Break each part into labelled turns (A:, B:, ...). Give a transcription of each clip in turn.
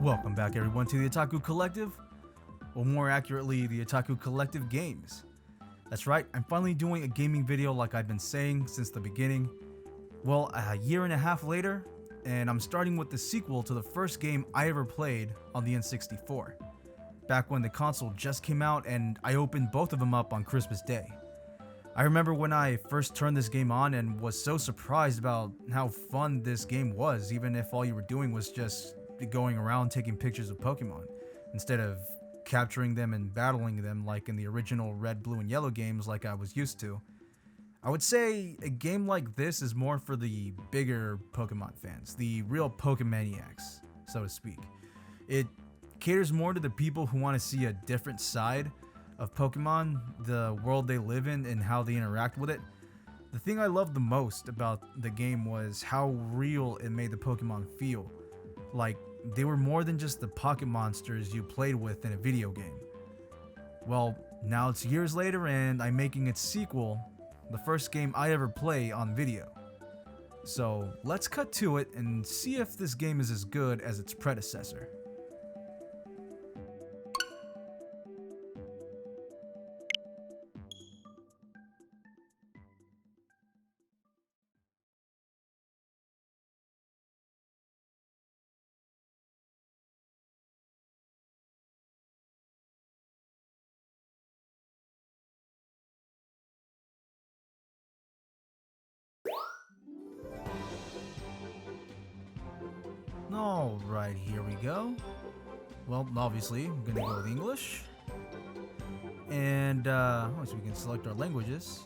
A: Welcome back everyone to the Otaku Collective, or more accurately, the Otaku Collective Games. That's right, I'm finally doing a gaming video like I've been saying since the beginning. Well, a year and a half later, and I'm starting with the sequel to the first game I ever played on the N64. Back when the console just came out and I opened both of them up on Christmas Day. I remember when I first turned this game on and was so surprised about how fun this game was, even if all you were doing was just going around taking pictures of Pokemon, instead of capturing them and battling them like in the original red, blue, and yellow games like I was used to. I would say a game like this is more for the bigger Pokemon fans, the real Pokemaniacs, so to speak. It caters more to the people who want to see a different side of Pokemon, the world they live in, and how they interact with it. The thing I loved the most about the game was how real it made the Pokemon feel. Like, they were more than just the pocket monsters you played with in a video game. Well, now it's years later and I'm making its sequel, the first game I ever play on video. So let's cut to it and see if this game is as good as its predecessor. Alright, here we go. Well, obviously, I'm gonna go with English. And, so we can select our languages.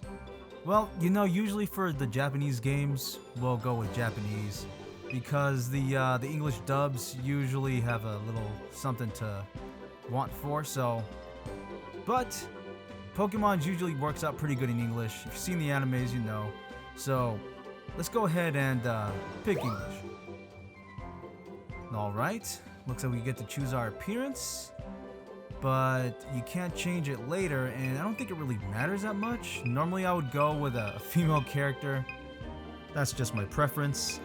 A: Well, you know, usually for the Japanese games, we'll go with Japanese. Because the English dubs usually have a little something to want for, so... But, Pokemon usually works out pretty good in English. If you've seen the animes, you know. So, let's go ahead and pick English. Alright, looks like we get to choose our appearance, but you can't change it later, and I don't think it really matters that much. Normally I would go with a female character, that's just my preference,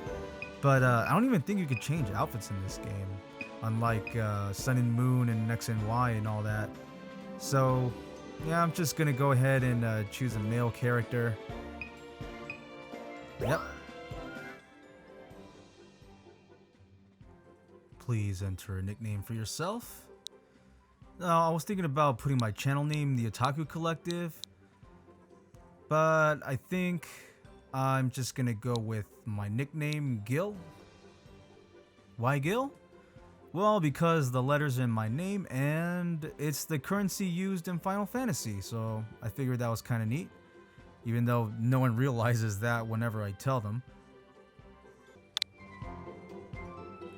A: but I don't even think you could change outfits in this game, unlike Sun and Moon and X and Y and all that. So yeah, I'm just gonna go ahead and choose a male character. Yep. Please enter a nickname for yourself. I was thinking about putting my channel name, the Otaku Collective, but I think I'm just gonna go with my nickname, Gil. Why Gil? Well, because the letters in my name and it's the currency used in Final Fantasy, so I figured that was kind of neat, even though no one realizes that whenever I tell them.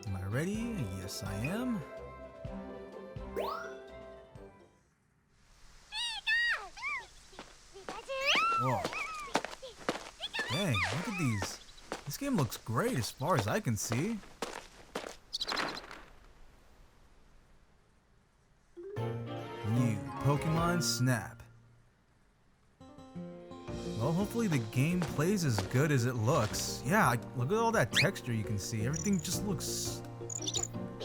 A: Am I ready? Yes, I am. Whoa. Dang, look at these. This game looks great as far as I can see. New Pokémon Snap. Well, hopefully the game plays as good as it looks. Yeah, look at all that texture you can see. Everything just looks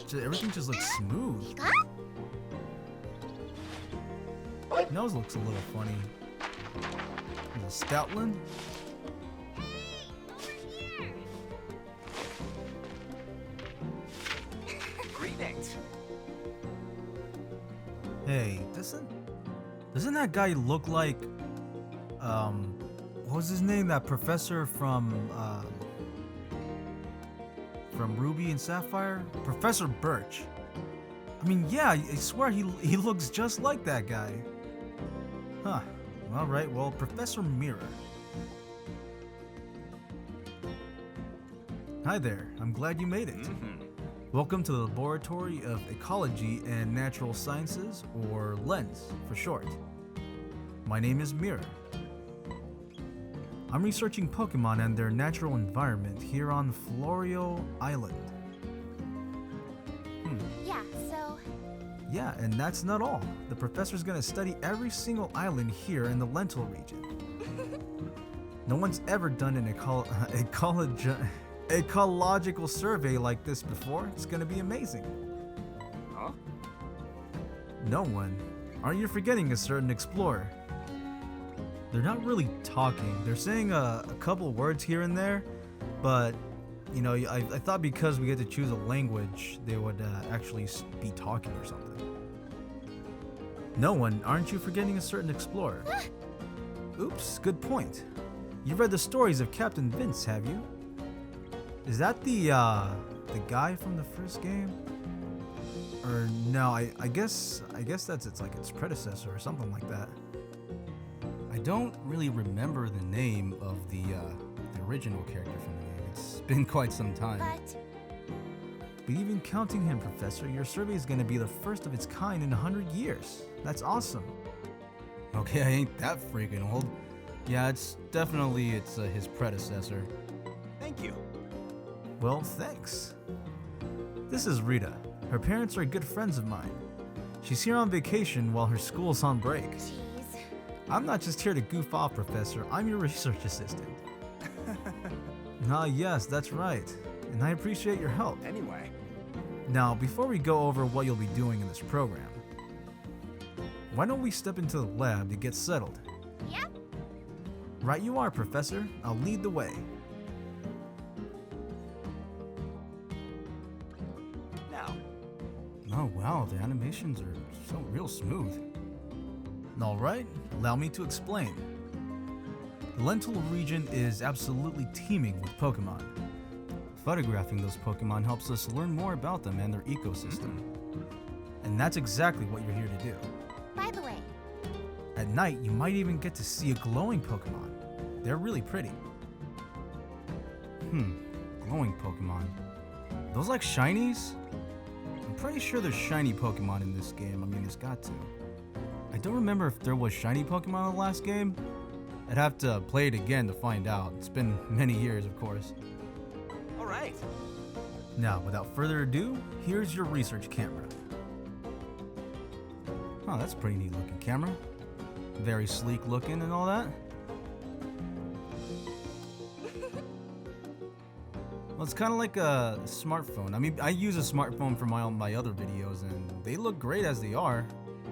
A: smooth. Nose looks a little funny. A little Stoutland.
B: Greetings.
A: Hey, doesn't that guy look like what was his name? That professor from Ruby and Sapphire? Professor Birch. I mean, yeah, I swear he looks just like that guy. Huh. Alright, well, Professor Mirror. Hi there, I'm glad you made it. Welcome to the Laboratory of Ecology and Natural Sciences, or LENS for short. My name is Mirror. I'm researching Pokemon and their natural environment here on Florio Island.
C: Yeah, so...
A: Yeah, and that's not all. The professor's gonna study every single island here in the Lentil region. No one's ever done an ecological survey like this before. It's gonna be amazing. No one. Aren't you forgetting a certain explorer? They're not really talking. They're saying a couple words here and there, but you know, I thought because we get to choose a language, they would actually be talking or something. No one. Aren't you forgetting a certain explorer? Oops, good point. You read the stories of Captain Vince, have you? Is that the guy from the first game? Or no, I guess that's its predecessor or something like that. I don't really remember the name of the original character from the game. It's been quite some time. But even counting him, Professor, your survey is going to be the first of its kind in 100 years. That's awesome. Okay, I ain't that freaking old. Yeah, it's his predecessor.
B: Thank you.
A: Well, thanks. This is Rita. Her parents are good friends of mine. She's here on vacation while her school's on break.
C: Jeez.
A: I'm not just here to goof off, Professor. I'm your research assistant. Ah, yes, that's right. And I appreciate your help.
B: Anyway.
A: Now, before we go over what you'll be doing in this program, why don't we step into the lab to get settled?
C: Yep.
A: Right you are, Professor. I'll lead the way.
B: Now.
A: Oh wow, the animations are so real smooth. Alright, allow me to explain. The Lentil region is absolutely teeming with Pokémon. Photographing those Pokémon helps us learn more about them and their ecosystem. And that's exactly what you're here to do.
C: By the way,
A: At night, you might even get to see a glowing Pokémon. They're really pretty. Glowing Pokémon. Those like shinies? I'm pretty sure there's shiny Pokémon in this game. I mean, there's got to. I don't remember if there was shiny Pokémon in the last game. I'd have to play it again to find out. It's been many years, of course.
B: All right.
A: Now, without further ado, here's your research camera. Oh, that's a pretty neat looking camera. Very sleek looking and all that. Well, it's kind of like a smartphone. I mean, I use a smartphone for my other videos, and they look great as they are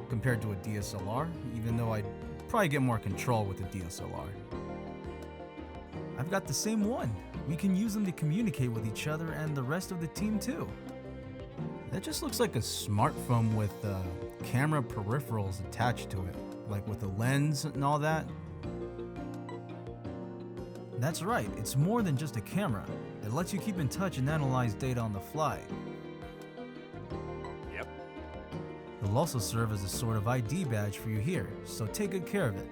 A: compared to a DSLR, even though I'd probably get more control with a DSLR. I've got the same one. We can use them to communicate with each other and the rest of the team too. That just looks like a smartphone with camera peripherals attached to it, like with a lens and all that. That's right, it's more than just a camera. It lets you keep in touch and analyze data on the fly.
B: Yep.
A: It'll also serve as a sort of ID badge for you here, so take good care of it.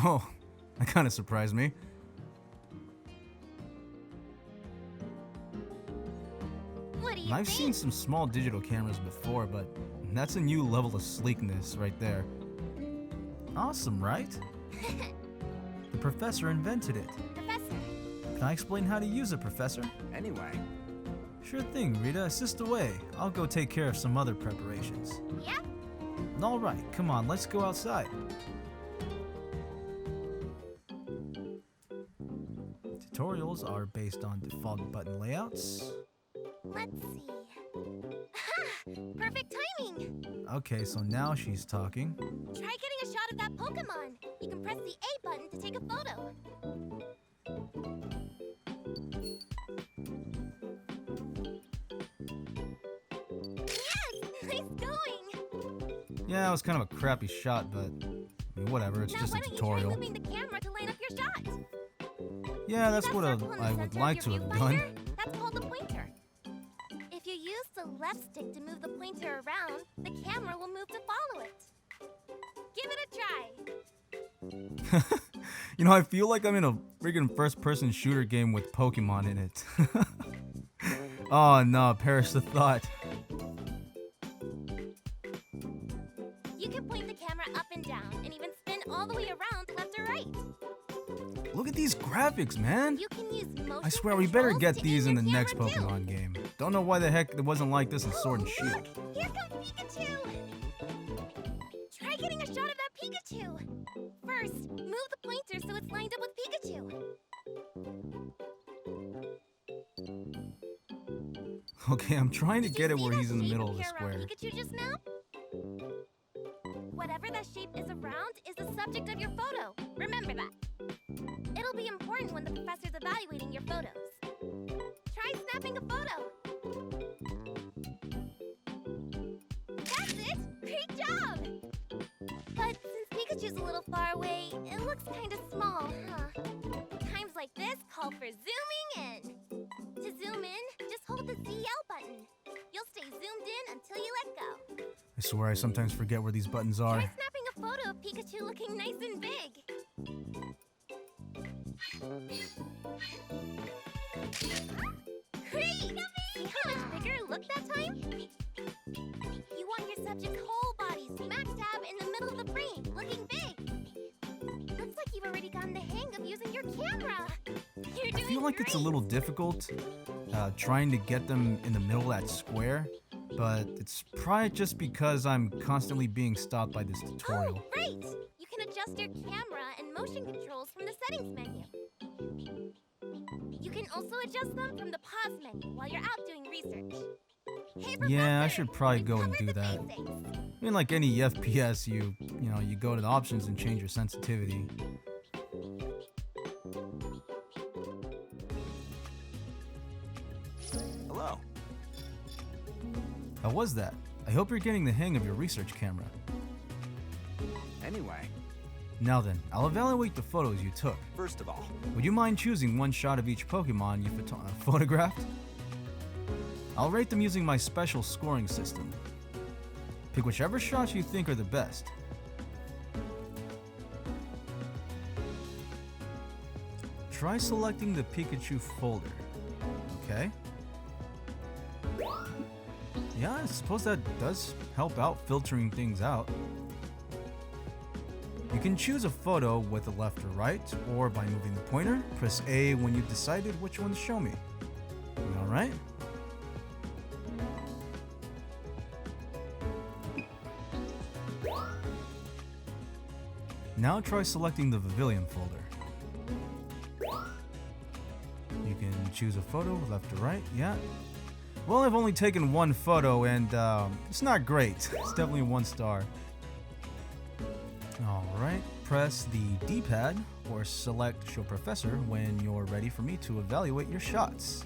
A: Oh, that kind of surprised me.
C: what do you
A: I've
C: think?
A: seen some small digital cameras before, but that's a new level of sleekness right there. Awesome, right? The professor invented it.
C: Professor,
A: Can I explain how to use it, Professor?
B: Anyway.
A: Sure thing, Rita. Assist away. I'll go take care of some other preparations.
C: yep.
A: All right, come on, let's go outside. Tutorials are based on default button layouts.
C: Let's see. Ha! Perfect timing!
A: Okay, so now she's talking.
C: Try getting a shot of that Pokemon. You can press the A button to take a photo. Yes! Nice going!
A: Yeah, it was kind of a crappy shot, but I mean, whatever, it's
C: Now
A: just
C: why
A: a
C: don't you try
A: tutorial.
C: moving the camera to line up your shot?
A: Yeah, that's
C: See
A: what
C: that circle in the
A: I would
C: center of
A: like to
C: your
A: have
C: viewfinder?
A: done.
C: That's called a pointer. If you use the left stick to move the pointer around, the camera will move to follow it. Give it a try.
A: You know, I feel like I'm in a friggin' first-person shooter game with Pokemon in it. Oh no, perish the thought.
C: You can point the camera up and down and even spin all the way around left or right.
A: Look at these graphics, man.
C: You can use motion
A: I swear we better
C: controls
A: get
C: to
A: these
C: aim
A: in the
C: your
A: next
C: camera, too.
A: Pokemon game. Don't know why the heck it wasn't like this in Sword and Shield.
C: Look! Here comes Pikachu! Try getting a shot of that Pikachu! First, move the pointer so it's lined up with Pikachu.
A: Okay, I'm trying to
C: Did you
A: get it
C: see
A: where
C: that
A: he's in the
C: shape
A: middle of the
C: appear around
A: square.
C: Pikachu just now? Whatever that shape is around is the subject of your photo. Remember that. It'll be important when the professor's evaluating your photos. Try snapping a photo. That's it! Great job! But since Pikachu's a little far away, it looks kind of small, huh? Times like this call for zooming in. To zoom in, just hold the ZL button. You'll stay zoomed in until you let go.
A: I swear I sometimes forget where these buttons are.
C: Try snapping a photo of Pikachu looking nice and big. Great! See how much bigger it looked that time? You want your subject's whole body smack dab in the middle of the frame, looking big. Looks like you've already gotten the hang of using your camera. You're
A: I
C: doing
A: feel like it's a
C: great.
A: little difficult trying to get them in the middle of that square, but it's probably just because I'm constantly being stopped by this tutorial.
C: Oh, right! You can adjust your camera and motion controls from the settings menu. You can also adjust them from the pause menu while you're out doing research. Hey,
A: Yeah, I
C: Professor,
A: should probably
C: we've
A: go and
C: covered
A: do
C: the
A: that.
C: basics.
A: I mean, like any FPS, you go to the options and change your sensitivity.
B: Hello.
A: How was that? I hope you're getting the hang of your research camera.
B: Anyway,
A: Now then, I'll evaluate the photos you took.
B: first of all,
A: Would you mind choosing one shot of each Pokemon you photographed? I'll rate them using my special scoring system. Pick whichever shots you think are the best. Try selecting the Pikachu folder. Okay. Yeah, I suppose that does help out filtering things out. You can choose a photo with the left or right, or by moving the pointer, press A when you've decided which one to show me. Alright? Now try selecting the Pavilion folder. You can choose a photo, left or right, yeah. Well, I've only taken one photo and it's not great. It's definitely 1 star. Alright, press the D-pad or select Show Professor when you're ready for me to evaluate your shots.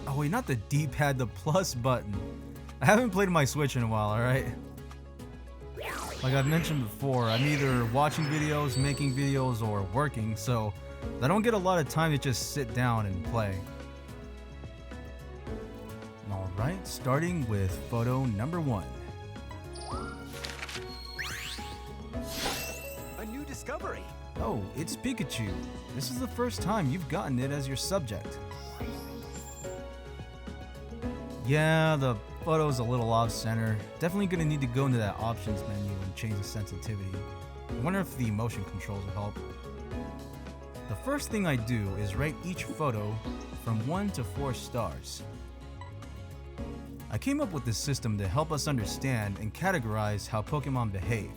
A: Oh wait, not the D-pad, the plus button. I haven't played my Switch in a while, alright? Like I've mentioned before, I'm either watching videos, making videos, or working, so I don't get a lot of time to just sit down and play. Alright, starting with photo number 1.
B: a new discovery.
A: Oh, it's Pikachu. This is the first time you've gotten it as your subject. Yeah, the photo's a little off-center. Definitely gonna need to go into that options menu and change the sensitivity. I wonder if the motion controls will help. The first thing I do is rate each photo from 1 to 4 stars. I came up with this system to help us understand and categorize how Pokemon behave.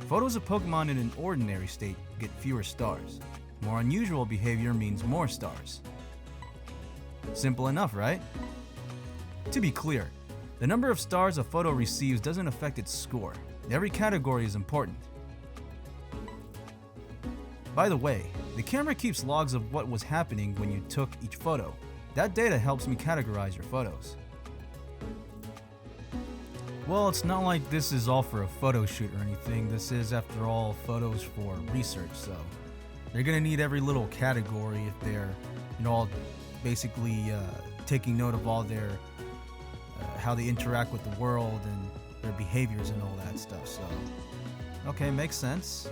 A: Photos of Pokemon in an ordinary state get fewer stars. More unusual behavior means more stars. Simple enough, right? To be clear, the number of stars a photo receives doesn't affect its score. Every category is important. By the way, the camera keeps logs of what was happening when you took each photo. That data helps me categorize your photos. Well, it's not like this is all for a photo shoot or anything. This is, after all, photos for research, so they're gonna need every little category if they're, all basically taking note of all their how they interact with the world and their behaviors and all that stuff. So, okay, makes sense.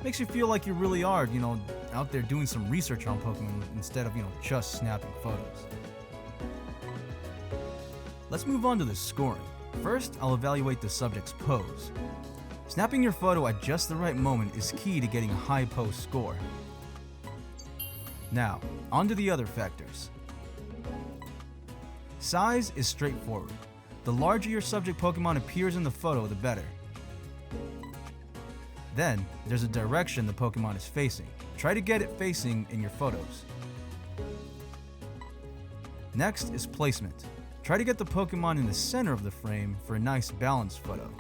A: Makes you feel like you really are, out there doing some research on Pokemon instead of, just snapping photos. Let's move on to the scoring. First, I'll evaluate the subject's pose. Snapping your photo at just the right moment is key to getting a high pose score. Now, on to the other factors. Size is straightforward. The larger your subject Pokemon appears in the photo, the better. Then, there's a direction the Pokemon is facing. Try to get it facing in your photos. Next is placement. Try to get the Pokemon in the center of the frame for a nice balanced photo.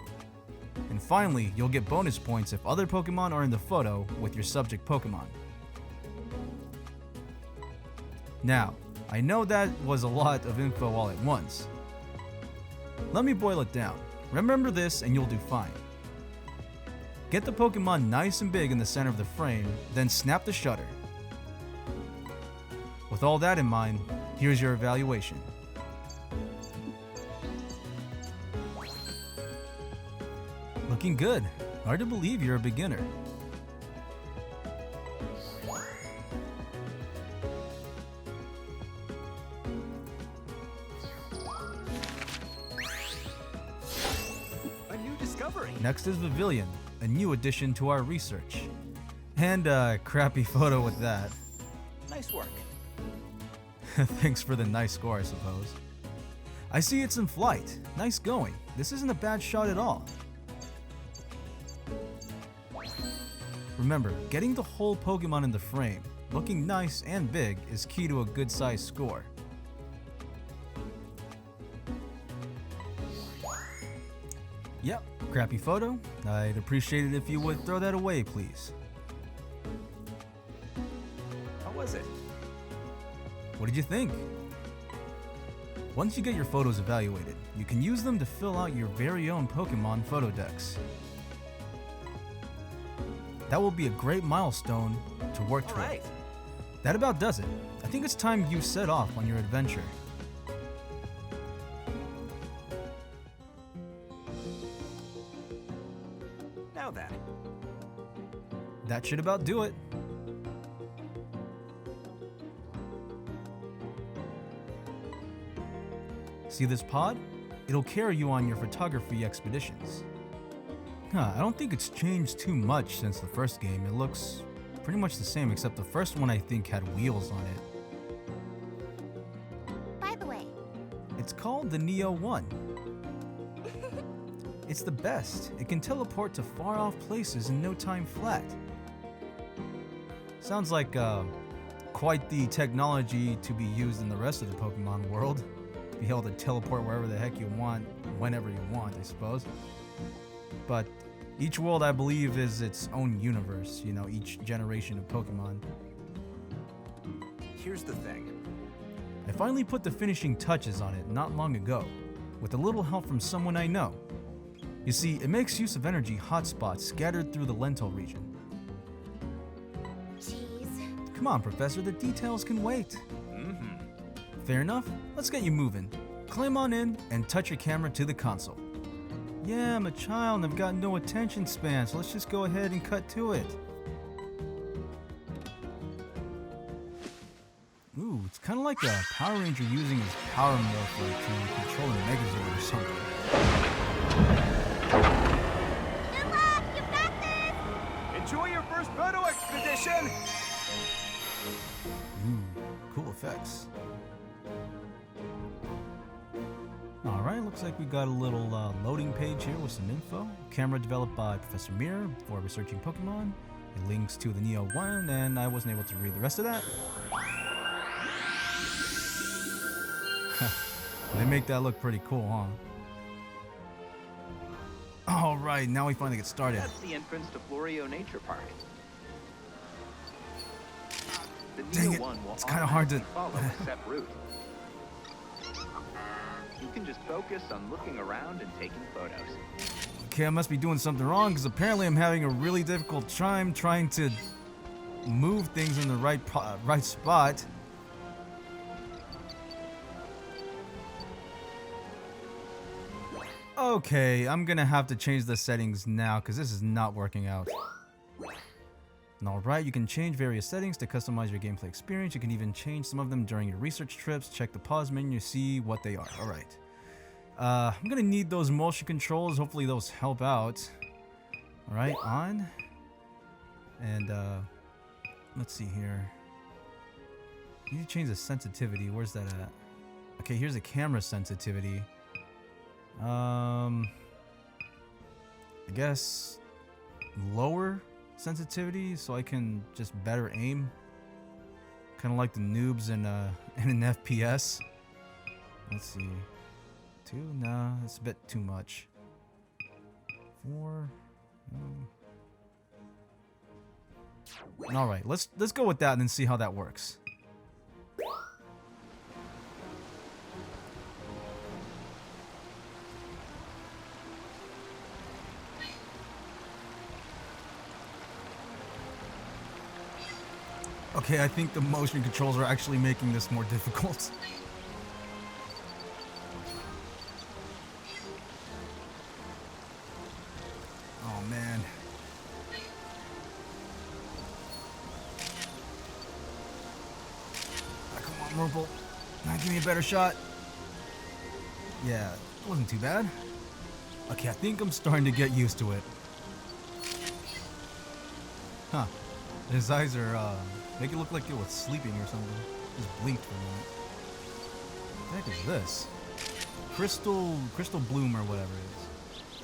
A: And finally, you'll get bonus points if other Pokemon are in the photo with your subject Pokemon. Now, I know that was a lot of info all at once. Let me boil it down. Remember this and you'll do fine. Get the Pokemon nice and big in the center of the frame, then snap the shutter. With all that in mind, here's your evaluation. Looking good. Hard to believe you're a beginner.
B: A new discovery.
A: Next is Pavilion, a new addition to our research. And a crappy photo with that.
B: Nice work.
A: Thanks for the nice score, I suppose. I see it's in flight. Nice going. This isn't a bad shot at all. Remember, getting the whole Pokemon in the frame, looking nice and big, is key to a good size score. Yep, crappy photo. I'd appreciate it if you would throw that away, please.
B: How was it?
A: What did you think? Once you get your photos evaluated, you can use them to fill out your very own Pokemon photo decks. That will be a great milestone to work toward.
B: Alright.
A: That about does it. I think it's time you set off on your adventure.
B: Now then.
A: That should about do it. See this pod? It'll carry you on your photography expeditions. I don't think it's changed too much since the first game. It looks pretty much the same, except the first one I think had wheels on it.
C: By the way,
A: It's called the Neo 1. It's the best. It can teleport to far off places in no time flat. Sounds like quite the technology to be used in the rest of the Pokemon world. Be able to teleport wherever the heck you want, whenever you want, I suppose. But each world, I believe, is its own universe, you know, each generation of Pokemon.
B: Here's the thing.
A: I finally put the finishing touches on it not long ago, with a little help from someone I know. You see, it makes use of energy hotspots scattered through the Lental region.
C: jeez.
A: Come on, Professor, the details can wait. Fair enough, let's get you moving. Climb on in and touch your camera to the console. Yeah, I'm a child and I've got no attention span, so let's just go ahead and cut to it. Ooh, it's kind of like a Power Ranger using his power morpher to control a Megazord or something.
C: Good luck! You got this!
B: Enjoy your first photo expedition!
A: Ooh, cool effects. Alright, looks like we got a little loading page here with some info. Camera developed by Professor Mir for researching Pokemon. It links to the Neo 1, and I wasn't able to read the rest of that. They make that look pretty cool, huh? Alright, now we finally get started.
D: That's the entrance to Florio Nature Park. The
A: Dang
D: Neo
A: it,
D: 1 will
A: it's kinda hard to-
D: follow a set route. You can just focus on looking around and taking photos.
A: Okay, I must be doing something wrong because apparently I'm having a really difficult time trying to move things in the right spot. Okay, I'm gonna have to change the settings now because this is not working out. Alright, you can change various settings to customize your gameplay experience. You can even change some of them during your research trips. Check the pause menu, see what they are. Alright. I'm gonna need those motion controls. Hopefully those help out. Alright, on. And let's see here. I need to change the sensitivity. Where's that at? Okay, here's the camera sensitivity. I guess lower sensitivity so I can just better aim. Kind of like the noobs in an FPS. Let's see. 2? Nah, that's a bit too much. 4? No. All right, let's go with that and then see how that works. Okay, I think the motion controls are actually making this more difficult. Oh man. Ah, come on, Merple. Now give me a better shot. Yeah, it wasn't too bad. Okay, I think I'm starting to get used to it. Huh. His eyes are, make it look like it was sleeping or something. Just blinked for a moment. What the heck is this? Crystal bloom or whatever it is.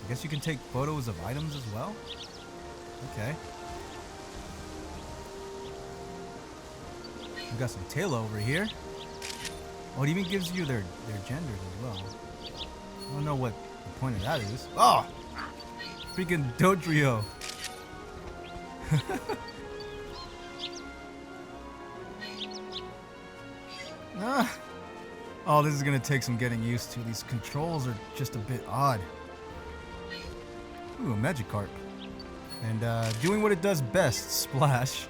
A: I guess you can take photos of items as well? Okay. We got some Taylor over here. Oh, it even gives you their genders as well. I don't know what the point of that is. Oh! Freaking Dodrio. Ah. Oh, this is gonna take some getting used to. These controls are just a bit odd. Ooh, a Magikarp. And doing what it does best, splash.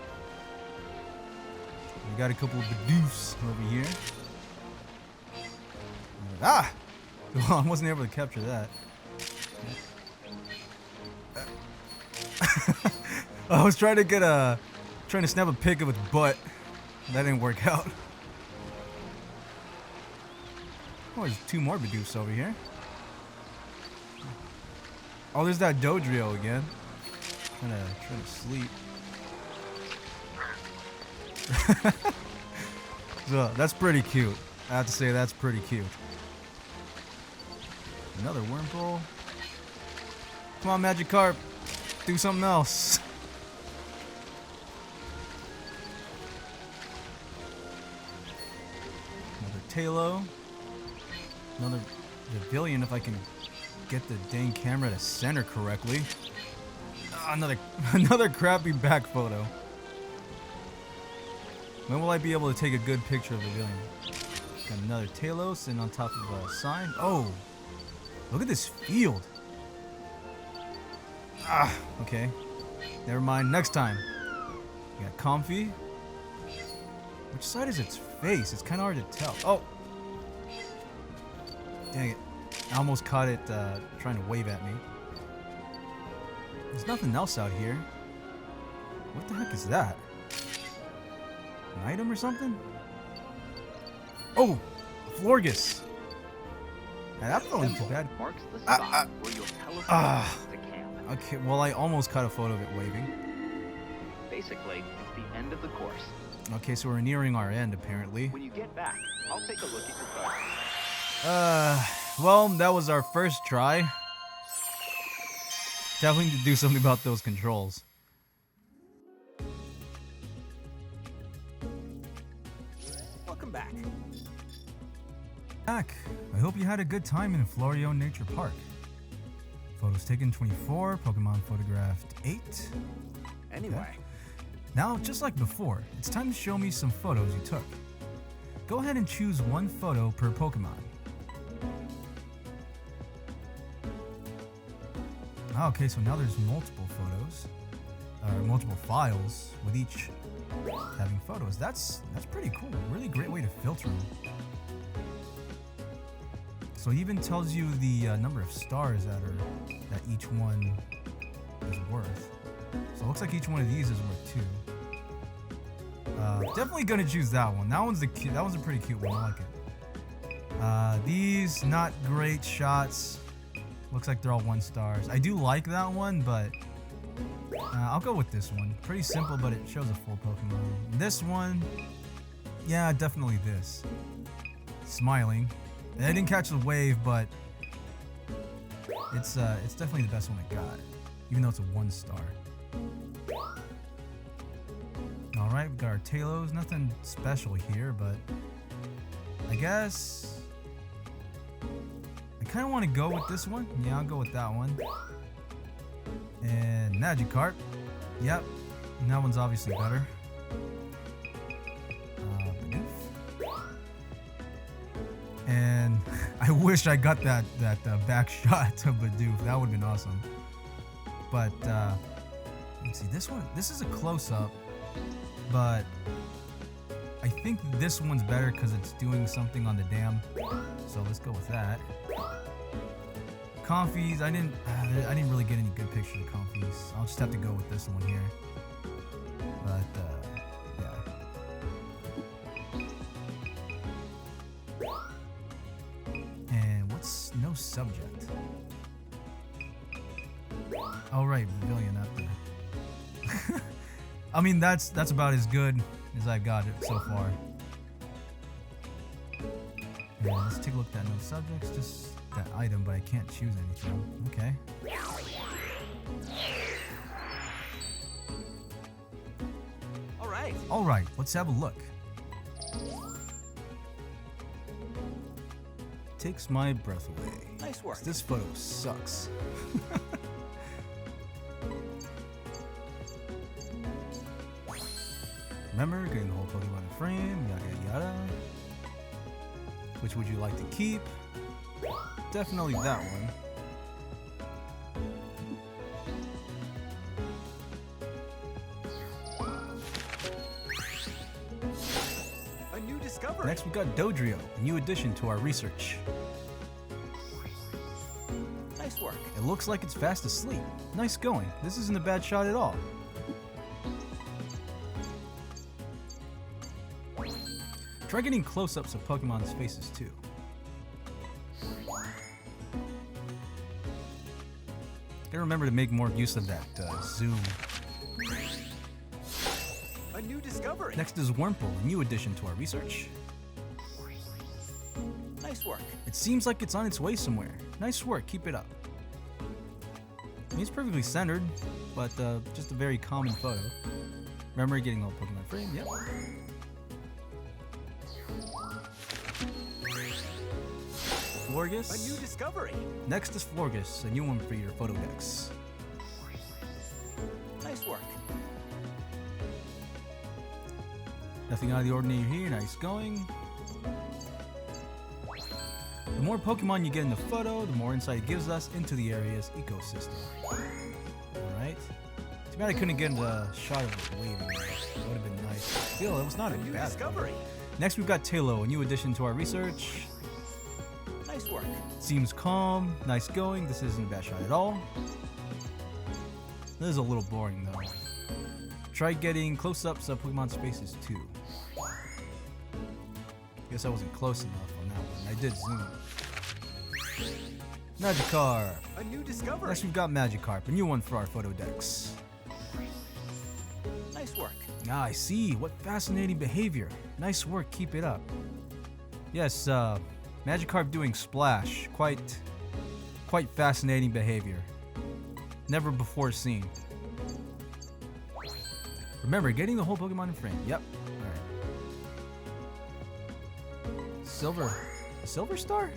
A: We got a couple of Bidoofs over here. Ah! Well, I wasn't able to capture that. I was trying to get trying to snap a pic of its butt. That didn't work out. Oh, there's 2 more Bidoofs over here. Oh, there's that Dodrio again. Trying to sleep. So, that's pretty cute. I have to say, that's pretty cute. Another Wurmple. Come on, Magikarp. Do something else. Another Tailo. Another Pavilion if I can get the dang camera to center correctly. Another crappy back photo. When will I be able to take a good picture of the Pavilion? Got another Talos and on top of a sign. Oh, look at this field. Ah, okay. Never mind. Next time. We got Comfy. Which side is its face? It's kind of hard to tell. Oh. Dang it. I almost caught it trying to wave at me. There's nothing else out here. What the heck is that? An item or something? Oh! Florgus! Now, that wasn't too bad.
D: Marks the spot where you'll teleport to camp.
A: Okay, well, I almost caught a photo of it waving.
D: Basically, it's the end of the course.
A: Okay, so we're nearing our end, apparently.
D: When you get back, I'll take a look at your photo.
A: Well, that was our first try. Definitely need to do something about those controls.
B: Welcome back.
A: I hope you had a good time in Florio Nature Park. Photos taken 24, Pokemon photographed 8.
B: Anyway.
A: Okay. Now, just like before, it's time to show me some photos you took. Go ahead and choose one photo per Pokemon. Okay, so now there's multiple photos, or multiple files with each having photos. That's pretty cool. Really great way to filter them. So it even tells you the number of stars that each one is worth. So it looks like each one of these is worth 2. Definitely gonna choose that one. That one's a pretty cute one. I like it. These not great shots. Looks like they're all 1 stars. I do like that one, but I'll go with this one. Pretty simple, but it shows a full Pokemon. This one, yeah, definitely this. Smiling. And I didn't catch the wave, but it's definitely the best one I got, even though it's a 1 star. All right, we got our Talos. Nothing special here, but I guess kind of want to go with this one. Yeah, I'll go with that one. And Magikarp. Yep. And that one's obviously better. And I wish I got that back shot to Bidoof. That would have been awesome. But let's see, this one. This is a close-up, but I think this one's better because it's doing something on the dam. So let's go with that. Comfies. I didn't really get any good pictures of Comfies. I'll just have to go with this one here. But yeah. And what's no subject? Oh right, Pavilion up there. I mean that's about as good as I've got it so far. Yeah, let's take a look at that no subjects, just that item, but I can't choose anything. Okay. All right, let's have a look. Takes my breath away.
B: Nice work.
A: This photo sucks. Remember, getting the whole Pokemon in frame, yada yada. Which would you like to keep? Definitely that one.
B: A new discovery.
A: Next, we got Dodrio, a new addition to our research.
B: Nice work.
A: It looks like it's fast asleep. Nice going. This isn't a bad shot at all. Try getting close-ups of Pokemon's faces too. Gotta remember to make more use of that zoom.
B: A new discovery.
A: Next is Wurmple, a new addition to our research.
B: Nice work.
A: It seems like it's on its way somewhere. Nice work, keep it up. I mean, it's perfectly centered, but just a very common photo. Remember getting all Pokemon frame? Yep. Florges.
B: A new discovery.
A: Next is Florges, a new one for your photo decks.
B: Nice work.
A: Nothing out of the ordinary here, nice going. The more Pokemon you get in the photo, the more insight it gives us into the area's ecosystem. Alright. Too bad I couldn't get a shot of it waving. That would have been nice. Still, it was not a
B: New
A: bad
B: discovery.
A: Next we've got Tailo, a new addition to our research.
B: Nice work.
A: Seems calm, nice going. This isn't a bad shot at all. This is a little boring though. Try getting close-ups of Pokemon's faces too. Guess I wasn't close enough on that one. I did zoom. Magikarp.
B: A new discovery.
A: Next we've got Magikarp, a new one for our photo decks.
B: Nice work.
A: Ah, I see. What fascinating behavior. Nice work. Keep it up. Yes, Magikarp doing splash. Quite fascinating behavior. Never before seen. Remember, getting the whole Pokemon in frame. Yep. Alright. A silver star?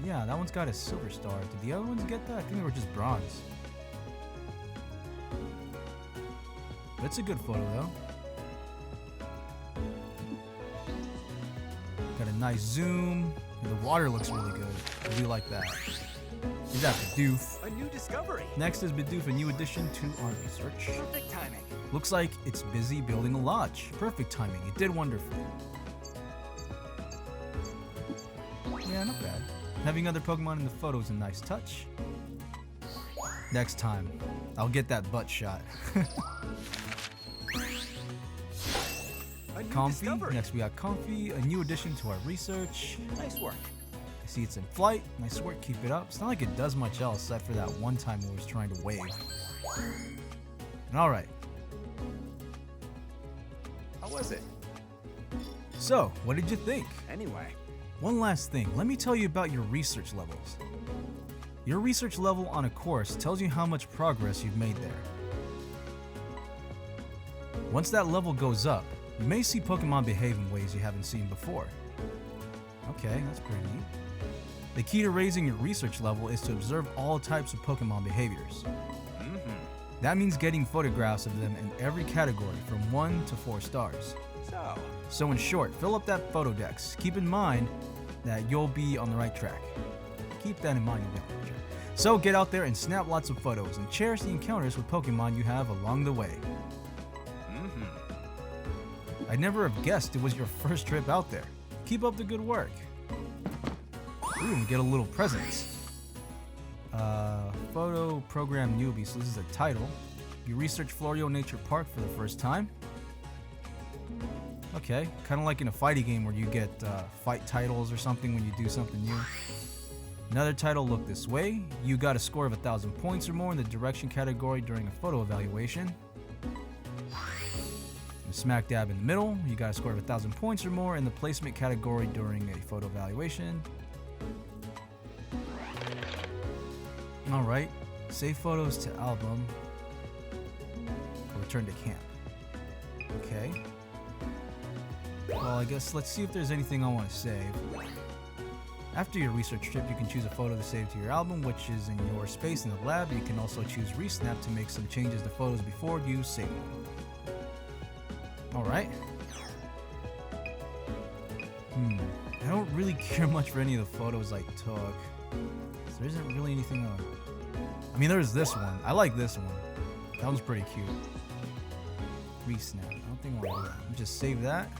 A: Yeah, that one's got a silver star. Did the other ones get that? I think they were just bronze. But it's a good photo though. Got a nice zoom. And the water looks really good. I do like that. Is that Bidoof?
B: A new discovery.
A: Next is Bidoof, a new addition to our research.
B: Perfect timing.
A: Looks like it's busy building a lodge. Perfect timing. It did wonderfully. Yeah, not bad. Having other Pokemon in the photo is a nice touch. Next time, I'll get that butt shot.
B: A new
A: Comfy.
B: discovery.
A: Next we got Comfy, a new addition to our research.
B: Nice work.
A: I see it's in flight. Nice work, keep it up. It's not like it does much else except for that one time where it was trying to wave. And alright.
B: How was it?
A: So, what did you think?
B: Anyway.
A: One last thing, let me tell you about your research levels. Your research level on a course tells you how much progress you've made there. Once that level goes up, you may see Pokemon behave in ways you haven't seen before. Okay, that's pretty neat. The key to raising your research level is to observe all types of Pokemon behaviors. That means getting photographs of them in every category from 1 to 4 stars. So in short, fill up that photo dex. Keep in mind that you'll be on the right track. Keep that in mind. So get out there and snap lots of photos and cherish the encounters with Pokemon you have along the way. I'd never have guessed it was your first trip out there. Keep up the good work. Ooh, and get a little present. Photo program newbie, so this is a title. You research Florio Nature Park for the first time. Okay, kind of like in a fighting game where you get fight titles or something when you do something new. Another title, look this way. You got a score of 1,000 points or more in the direction category during a photo evaluation. And smack dab in the middle, you got a score of 1,000 points or more in the placement category during a photo evaluation. Alright, save photos to album. Return to camp. Okay. Well, I guess let's see if there's anything I want to save. After your research trip, you can choose a photo to save to your album, which is in your space in the lab. You can also choose Resnap to make some changes to photos before you save them. Alright. I don't really care much for any of the photos I took. So there isn't really anything I mean, there's this one. I like this one. That one's pretty cute. Resnap. I don't think I want to do that. Just save that.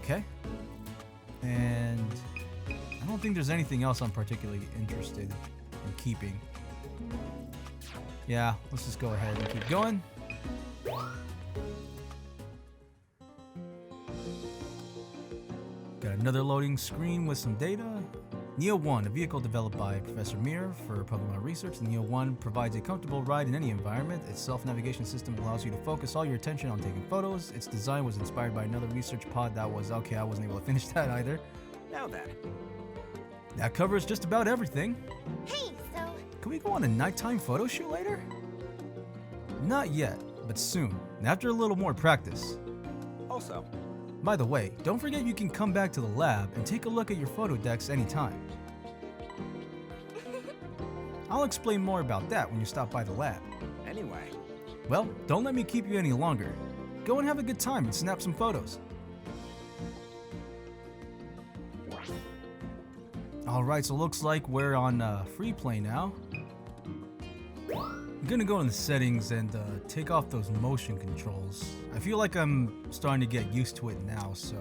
A: Okay. And I don't think there's anything else I'm particularly interested in keeping. Yeah, let's just go ahead and keep going. Got another loading screen with some data. Neo 1, a vehicle developed by Professor Mir for Pokemon research. The Neo 1 provides a comfortable ride in any environment. Its self-navigation system allows you to focus all your attention on taking photos. Its design was inspired by another research pod that was... Okay, I wasn't able to finish that either.
B: Now then.
A: That covers just about everything.
C: Hey, so...
A: Can we go on a nighttime photo shoot later? Not yet, but soon, after a little more practice.
B: Also,
A: by the way, don't forget you can come back to the lab and take a look at your photo decks anytime. I'll explain more about that when you stop by the lab.
B: anyway.
A: Well, don't let me keep you any longer. Go and have a good time and snap some photos. Alright, so looks like we're on free play now. I'm gonna go in the settings and take off those motion controls. I feel like I'm starting to get used to it now, so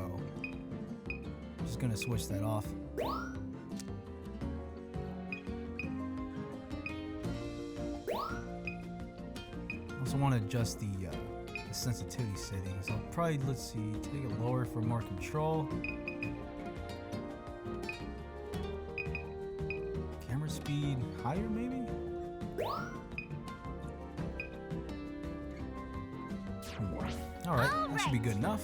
A: I'm just gonna switch that off. Also want to adjust the sensitivity settings. I'll probably, let's see, take it lower for more control. Camera speed higher, maybe? Alright, that should be good enough.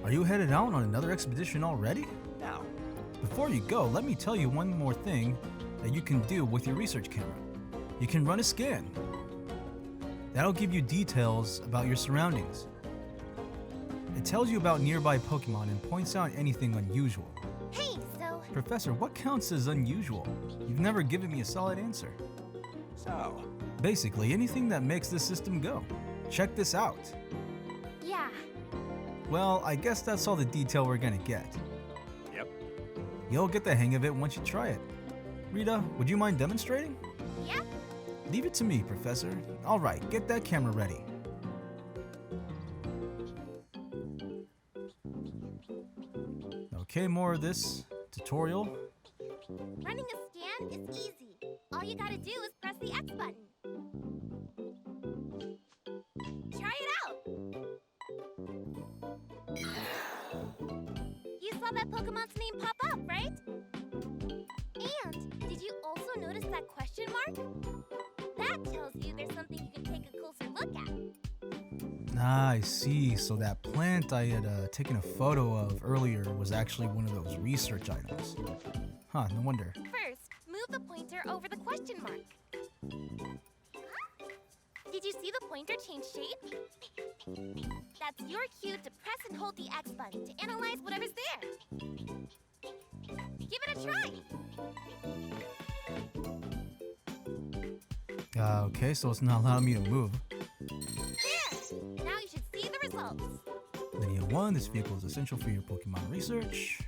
A: Are you headed out on another expedition already?
B: Now.
A: Before you go, let me tell you one more thing that you can do with your research camera. You can run a scan. That'll give you details about your surroundings. It tells you about nearby Pokemon and points out anything unusual.
C: Hey, so...
A: Professor, what counts as unusual? You've never given me a solid answer.
B: So,
A: Basically, anything that makes the system go. Check this out.
C: Yeah.
A: Well, I guess that's all the detail we're gonna get.
B: yep.
A: You'll get the hang of it once you try it. Rita, would you mind demonstrating?
C: Yep.
A: Leave it to me, Professor. Alright, get that camera ready. Okay, more of this tutorial.
C: Running a scan is easy. All you gotta do is press the X button. Try it out. You saw that Pokemon's name pop up, right? And did you also notice that question mark? That tells you there's something you can take a closer look at.
A: Ah, I see. So that plant I had taken a photo of earlier was actually one of those research items. Huh, no wonder.
C: First, move the pointer over the question mark. Did you see the pointer change shape? That's your cue to press and hold the X button to analyze whatever's there. Give it a try.
A: Okay, so it's not allowing me to move.
C: There! Now you should see the results.
A: Linear 1, this vehicle is essential for your Pokemon research.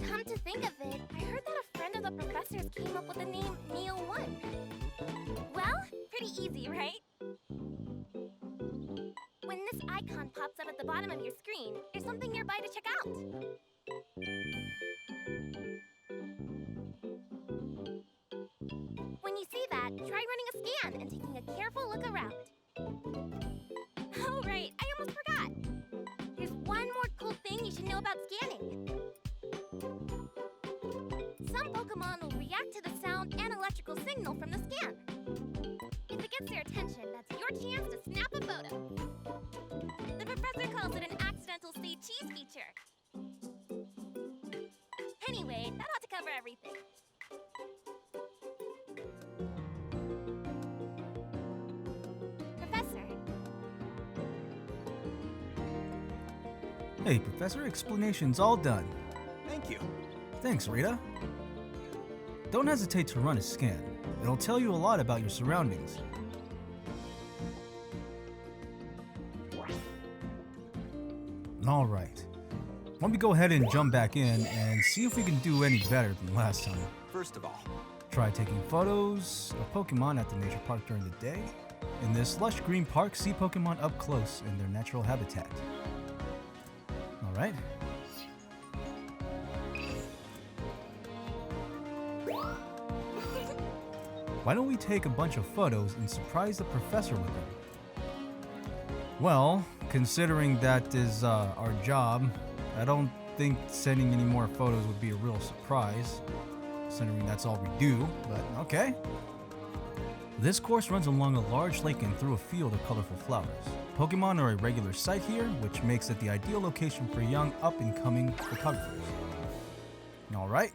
C: Come to think of it, I heard that a friend of the professor's came up with the name Neo 1. Well, pretty easy, right? When this icon pops up at the bottom of your screen, there's something nearby to check out. When you see that, try running a scan and taking a careful look around. Oh, right, I almost forgot. There's one more cool thing you should know about scanning. Some Pokemon will react to the sound and electrical signal from the scan. If it gets their attention, that's your chance to snap a photo. The professor calls it an accidental say cheese feature. Anyway, that ought to cover everything. Professor.
A: Hey, Professor, explanation's all done.
B: Thank you.
A: Thanks, Rita. Don't hesitate to run a scan. It'll tell you a lot about your surroundings. Alright. Let me go ahead and jump back in and see if we can do any better than last time.
B: First of all,
A: Try taking photos of Pokemon at the nature park during the day. In this lush green park, see Pokemon up close in their natural habitat. Alright. Why don't we take a bunch of photos and surprise the professor with them? Well, considering that is our job, I don't think sending any more photos would be a real surprise, considering that's all we do, but okay. This course runs along a large lake and through a field of colorful flowers. Pokemon are a regular sight here, which makes it the ideal location for young up-and-coming photographers. Alright.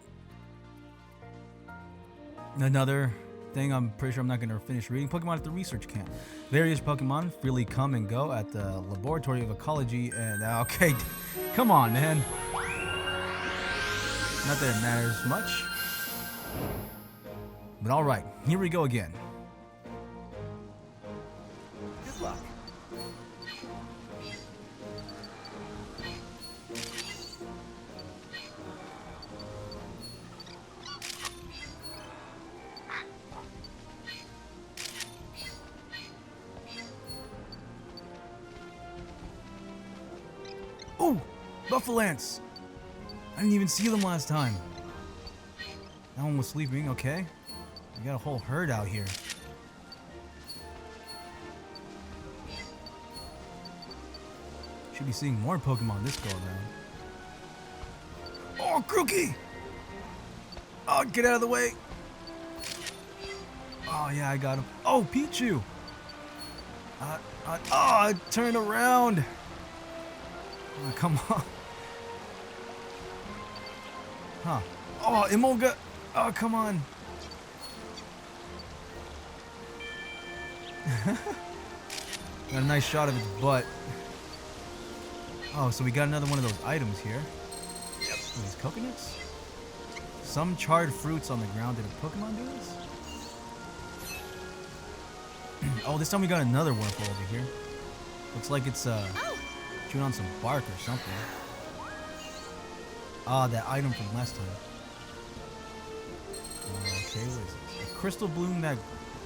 A: Another thing I'm pretty sure I'm not going to finish reading. Pokemon at the research camp. Various Pokemon freely come and go at the laboratory of ecology and... okay, come on, man. Not that it matters much. But alright, here we go again.
B: good luck.
A: Ooh! Buffalants! I didn't even see them last time. That one was sleeping, okay. We got a whole herd out here. Should be seeing more Pokemon this go around. Oh, Crookie! Oh, get out of the way! Oh, yeah, I got him. Oh, Pichu! Oh, turn around! Oh, come on. Huh. Oh, Emolga! Oh, come on. Got a nice shot of its butt. Oh, so we got another one of those items here. Yep. These coconuts? Some charred fruits on the ground. Did a Pokemon do this? Oh, this time we got another Wurmple over here. Looks like it's chewing on some bark or something. Ah, that item from last time. Okay, what is this? A crystal bloom that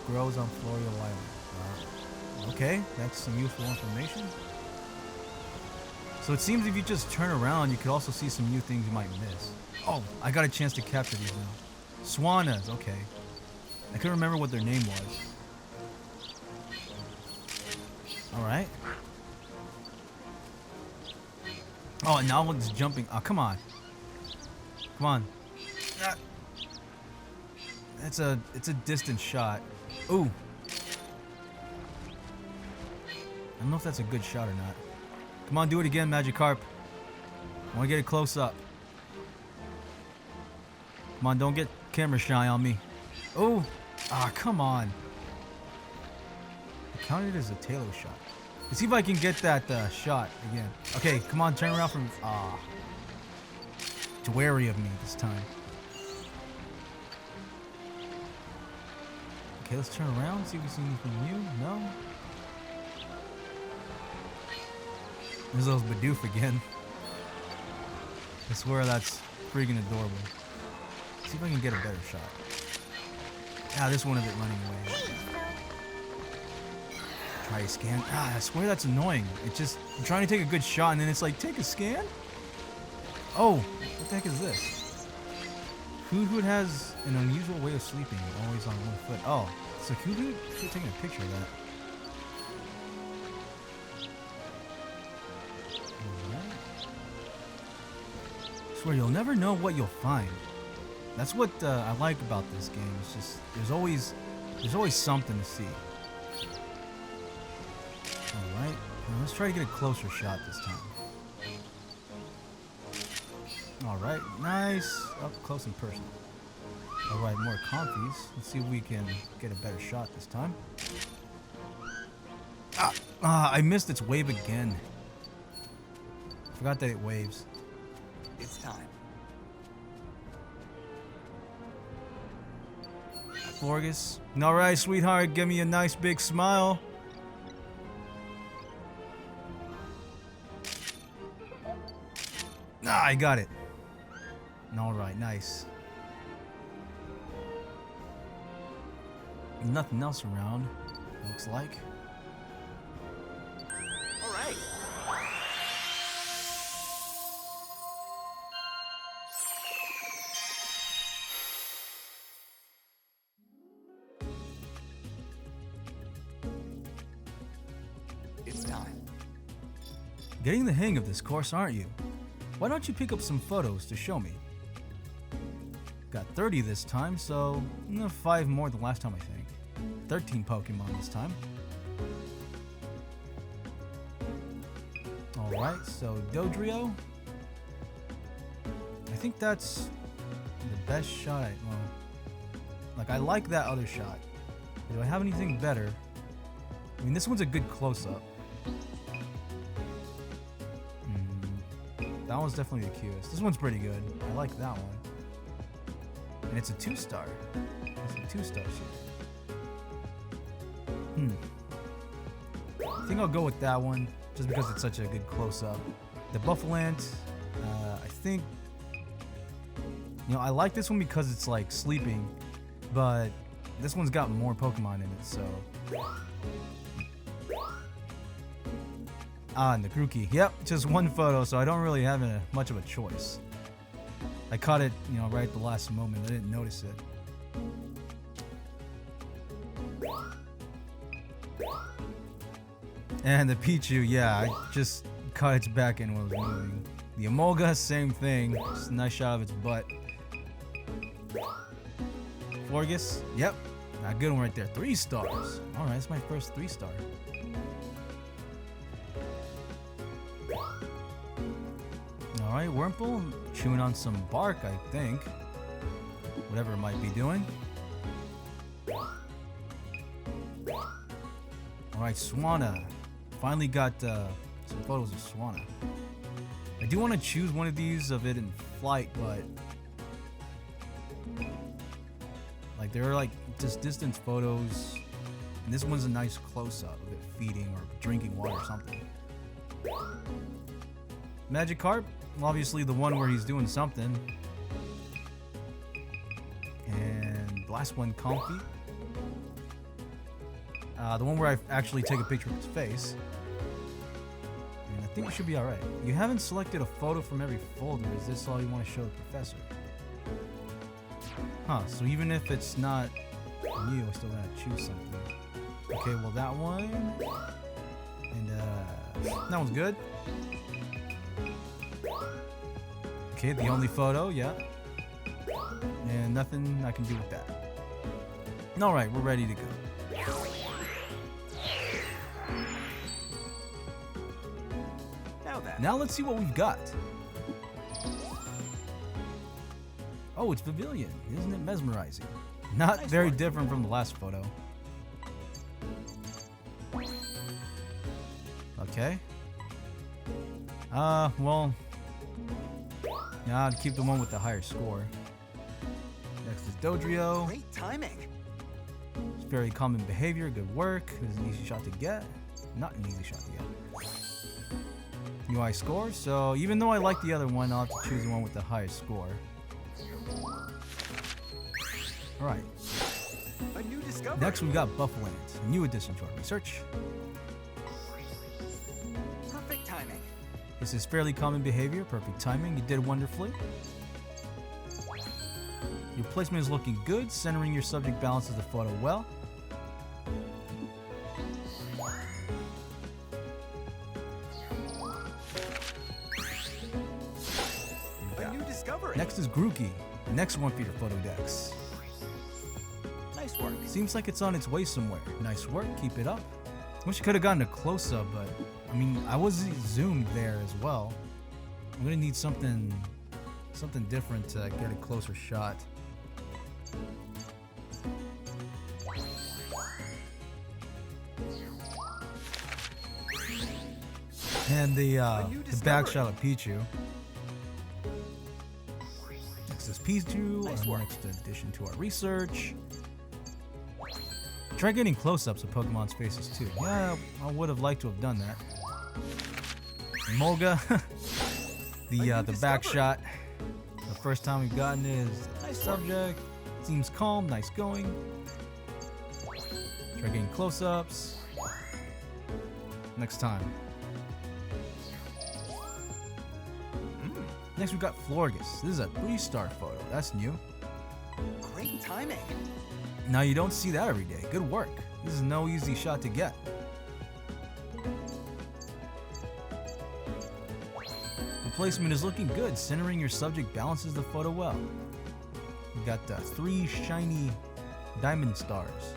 A: grows on Florio Island. Okay, that's some useful information. So it seems if you just turn around, you could also see some new things you might miss. Oh, I got a chance to capture these now. Swannas, okay. I couldn't remember what their name was. Alright. Oh, and now one's jumping. Oh, come on. Come on. Ah. It's a distant shot. Ooh. I don't know if that's a good shot or not. Come on, do it again, Magikarp. I want to get a close up. Come on, don't get camera shy on me. Oh. Ah, come on. Counted as a Taylor shot. Let's see if I can get that shot again. Okay, come on, turn around from... It's wary of me this time. Okay, let's turn around, see if we see anything new. No? There's those Bidoof again. I swear that's freaking adorable. Let's see if I can get a better shot. Ah, this one of it running away. Try a scan. Ah, I swear that's annoying. It's just, I'm trying to take a good shot and then it's like, take a scan? Oh, what the heck is this? Hoot has an unusual way of sleeping, always on one foot. Oh, so Hoot should taking a picture of that. I swear you'll never know what you'll find. That's what I like about this game. It's just there's always something to see. All right, now let's try to get a closer shot this time. All right, nice, up close and personal. All right, more confies. Let's see if we can get a better shot this time. I missed its wave again. Forgot that it waves.
B: It's time.
A: Forgus. All right, sweetheart, give me a nice big smile. Ah, I got it. All right, nice. Nothing else around, looks like.
B: All right. It's time.
A: Getting the hang of this course, aren't you? Why don't you pick up some photos to show me? Got 30 this time, so 5 more than last time, I think. 13 Pokemon this time. Alright, so Dodrio. I think that's the best shot. Well, like, I like that other shot. Do I have anything better? I mean, this one's a good close-up. That one's definitely the cutest. This one's pretty good. I like that one. And it's a 2-star. It's a 2-star shooter. I think I'll go with that one, just because it's such a good close-up. The Buffalant, I think... I like this one because it's like sleeping, but this one's got more Pokemon in it, so... And the Grookey. Yep, just one photo, so I don't really have much of a choice. I caught it, right at the last moment. I didn't notice it. And the Pichu, yeah, I just caught its back end while it was moving. The Emolga, same thing. Just a nice shot of its butt. Forgus, yep, a good one right there. 3 stars. Alright, that's my first 3-star. Alright, Wurmple, chewing on some bark, I think. Whatever it might be doing. Alright, Swanna. Finally got some photos of Swanna. I do want to choose one of these of it in flight, but... like, there are like just distance photos. And this one's a nice close-up of it feeding or drinking water or something. Magikarp. Obviously the one where he's doing something. And the last one, Comfy. The one where I actually take a picture of his face. And I think we should be alright. You haven't selected a photo from every folder. Is this all you want to show the professor? Huh, so even if it's not new, I still gotta choose something. Okay, well that one. And that one's good. Okay, the only photo, yeah. And nothing I can do with that. Alright, we're ready to go. Now let's see what we've got. Oh, it's Pavilion. Isn't it mesmerizing? Not very different from the last photo. Okay. Well, yeah, I'd keep the one with the higher score. Next is Dodrio.
B: Great timing.
A: It's very common behavior, good work. This is an easy shot to get. Not an easy shot to get. UI score. So even though I like the other one, I'll have to choose the one with the highest score. Alright.
B: A new discovery.
A: Next we got Bufflands, a new addition to our research.
B: Perfect timing.
A: This is fairly common behavior, perfect timing. You did wonderfully. Your placement is looking good, centering your subject balances the photo well.
B: A new discovery.
A: Next is Grookey, the next one for your photo decks.
B: Nice work.
A: Seems like it's on its way somewhere. Nice work, keep it up. Wish you could have gotten a close-up, but I mean, I was zoomed there as well. I'm gonna need something different to get a closer shot. And the back shot of Pichu. Next is Pichu,
B: Nice
A: our
B: work.
A: next addition to our research. Try getting close-ups of Pokemon's faces too. Yeah, I would have liked to have done that. Molga, the back shot. The first time we've gotten it is
B: Nice
A: subject. Seems calm, nice going. Try getting close-ups. Next time. Next we got Florges. This is a 3-star photo. That's new.
B: Great timing.
A: Now you don't see that every day. Good work. This is no easy shot to get. The placement is looking good. Centering your subject balances the photo well. We got 3 shiny diamond stars.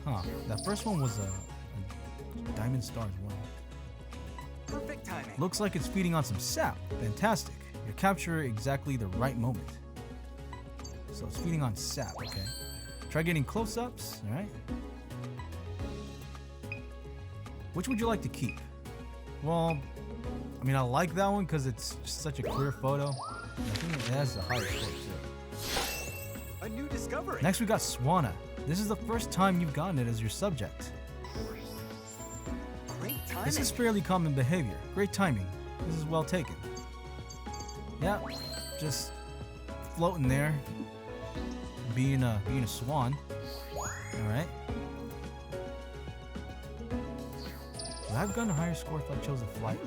A: Huh, that first one was a diamond star as well.
B: Perfect timing.
A: Looks like it's feeding on some sap. Fantastic. You capture exactly the right moment. So it's feeding on sap, okay. Try getting close-ups, alright? Which would you like to keep? Well, I mean, I like that one because it's just such a clear photo. I think it has the highest score too.
B: A new discovery.
A: Next we got Swanna. This is the first time you've gotten it as your subject.
B: Great timing.
A: This is fairly common behavior. Great timing. This is well taken. Yeah, just floating there, being a swan. All right. Would I have gotten a higher score if I chose a flight?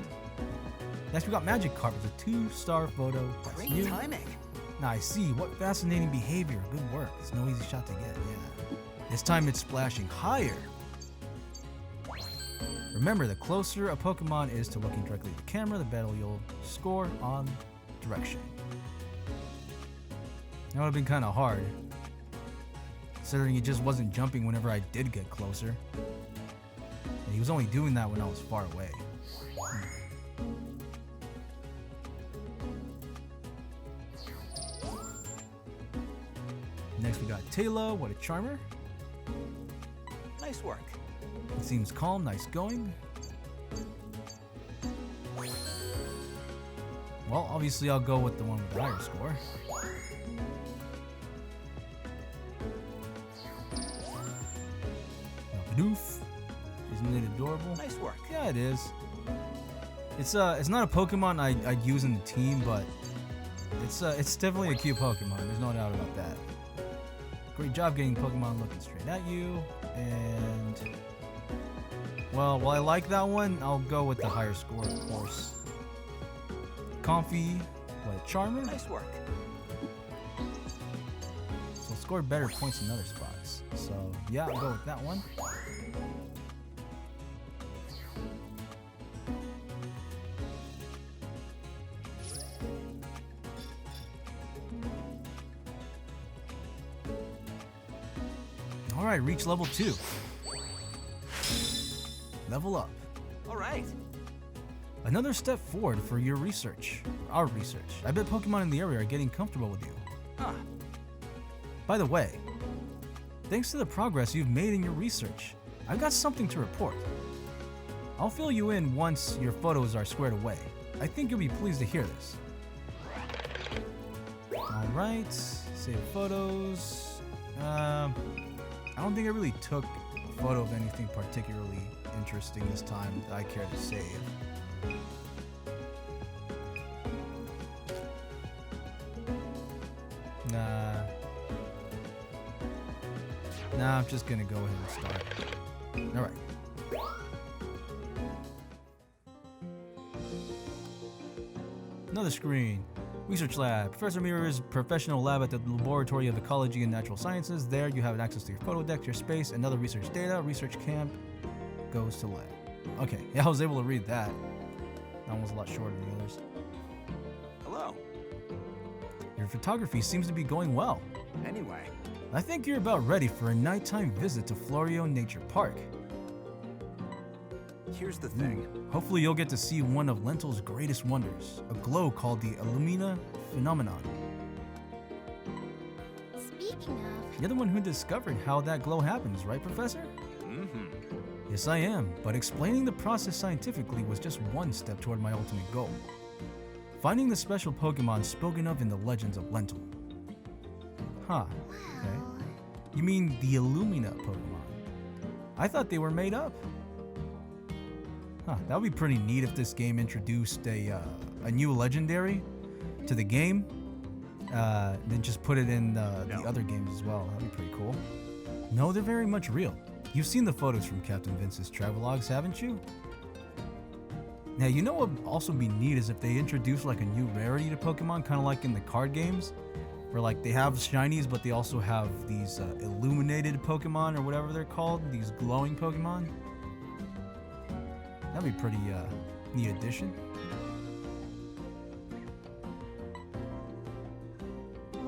A: Next we got Magikarp. It's a 2-star photo. That's
B: Great
A: new.
B: timing.
A: Now I see. What fascinating behavior. Good work. It's no easy shot to get. Yeah. This time it's splashing higher. Remember, the closer a Pokemon is to looking directly at the camera, the better you'll score on direction. That would have been kind of hard, considering he just wasn't jumping whenever I did get closer. And he was only doing that when I was far away. Next we got Taylor. What a charmer.
B: Nice work.
A: It seems calm, nice going. Well, obviously I'll go with the one with the higher score. Now, Bidoof. Isn't it adorable?
B: Nice work.
A: Yeah, it is. It's not a Pokemon I'd use in the team, but it's definitely a cute Pokemon. There's no doubt about that. Great job getting Pokemon looking straight at you. And well, while I like that one, I'll go with the higher score, of course. Comfy, what a charmer.
B: Nice work.
A: So score better points in other spots. So yeah, I'll go with that one. Alright, reach level 2. Level up.
B: All right.
A: Another step forward for your research. Our research. I bet Pokemon in the area are getting comfortable with you.
B: Huh.
A: By the way, thanks to the progress you've made in your research, I've got something to report. I'll fill you in once your photos are squared away. I think you'll be pleased to hear this. Alright, save photos. I don't think I really took a photo of anything particularly interesting this time that I care to save. Nah, I'm just gonna go ahead and start. Alright. Another screen. Research lab. Professor Mirror's professional lab at the Laboratory of Ecology and Natural Sciences. There you have access to your photo deck, your space, and other research data. Research camp goes to lab. Okay, yeah, I was able to read that. That one was a lot shorter than the others.
B: Hello.
A: Your photography seems to be going well.
B: Anyway.
A: I think you're about ready for a nighttime visit to Florio Nature Park.
B: Here's the thing.
A: Hopefully you'll get to see one of Lentil's greatest wonders, a glow called the Illumina phenomenon.
C: Speaking of,
A: You're the one who discovered how that glow happens, right, Professor?
B: Mm-hmm.
A: Yes, I am, but explaining the process scientifically was just one step toward my ultimate goal. Finding the special Pokemon spoken of in the legends of Lentil. Huh, okay. You mean the Illumina Pokemon? I thought they were made up. Huh, that would be pretty neat if this game introduced a new legendary to the game, then just put it in the other games as well. That'd be pretty cool. No, they're very much real. You've seen the photos from Captain Vince's travelogues, haven't you? Now, you know what would also be neat is if they introduce like a new rarity to Pokemon, kind of like in the card games, where like they have shinies, but they also have these illuminated Pokemon or whatever they're called, these glowing Pokemon. That'd be pretty neat addition.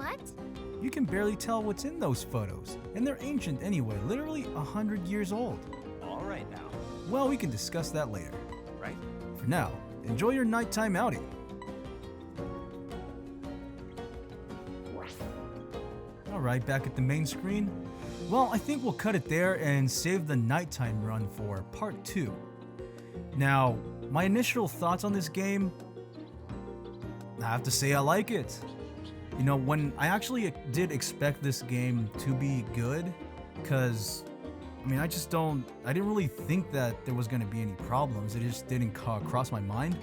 C: what?
A: You can barely tell what's in those photos, and they're ancient anyway, literally 100 years old.
B: All right now.
A: Well, we can discuss that later.
B: Right?
A: For now, enjoy your nighttime outing. Alright, back at the main screen. Well, I think we'll cut it there and save the nighttime run for part 2. Now, my initial thoughts on this game, I have to say I like it. You know, when I actually did expect this game to be good, because, I mean, I didn't really think that there was going to be any problems. It just didn't cross my mind.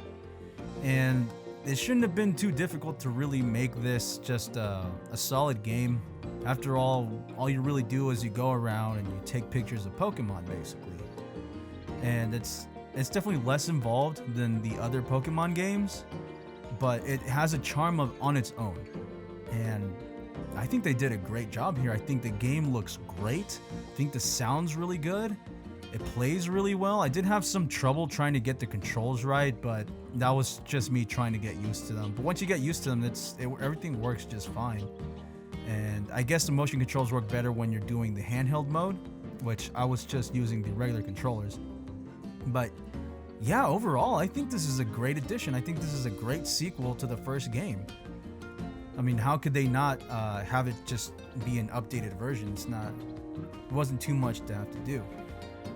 A: And it shouldn't have been too difficult to really make this just a solid game. After all you really do is you go around and you take pictures of Pokemon, basically. And it's definitely less involved than the other Pokemon games, but it has a charm on its own. And I think they did a great job here. I think the game looks great. I think the sound's really good. It plays really well. I did have some trouble trying to get the controls right, but that was just me trying to get used to them. But once you get used to them, everything works just fine. And I guess the motion controls work better when you're doing the handheld mode, which I was just using the regular controllers. But yeah, overall, I think this is a great addition. I think this is a great sequel to the first game. I mean, how could they not have it just be an updated version? It wasn't too much to have to do.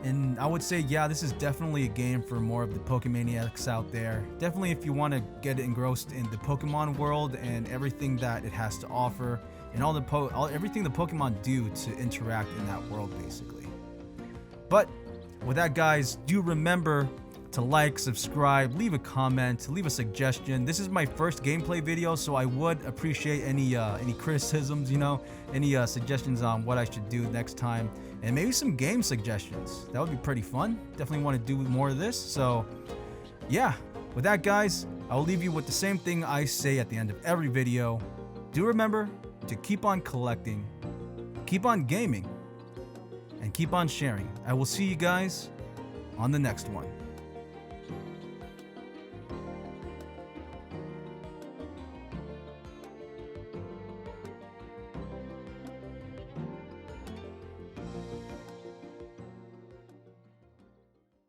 A: And I would say, yeah, this is definitely a game for more of the Pokemaniacs out there. Definitely if you want to get engrossed in the Pokemon world and everything that it has to offer, and everything the Pokemon do to interact in that world, basically. But with that, guys, do remember to like, subscribe, leave a comment, leave a suggestion. This is my first gameplay video, so I would appreciate any criticisms, any suggestions on what I should do next time, and maybe some game suggestions. That would be pretty fun. Definitely want to do more of this. So yeah, with that, guys, I will leave you with the same thing I say at the end of every video. Do remember to keep on collecting, keep on gaming, and keep on sharing. I will see you guys on the next one.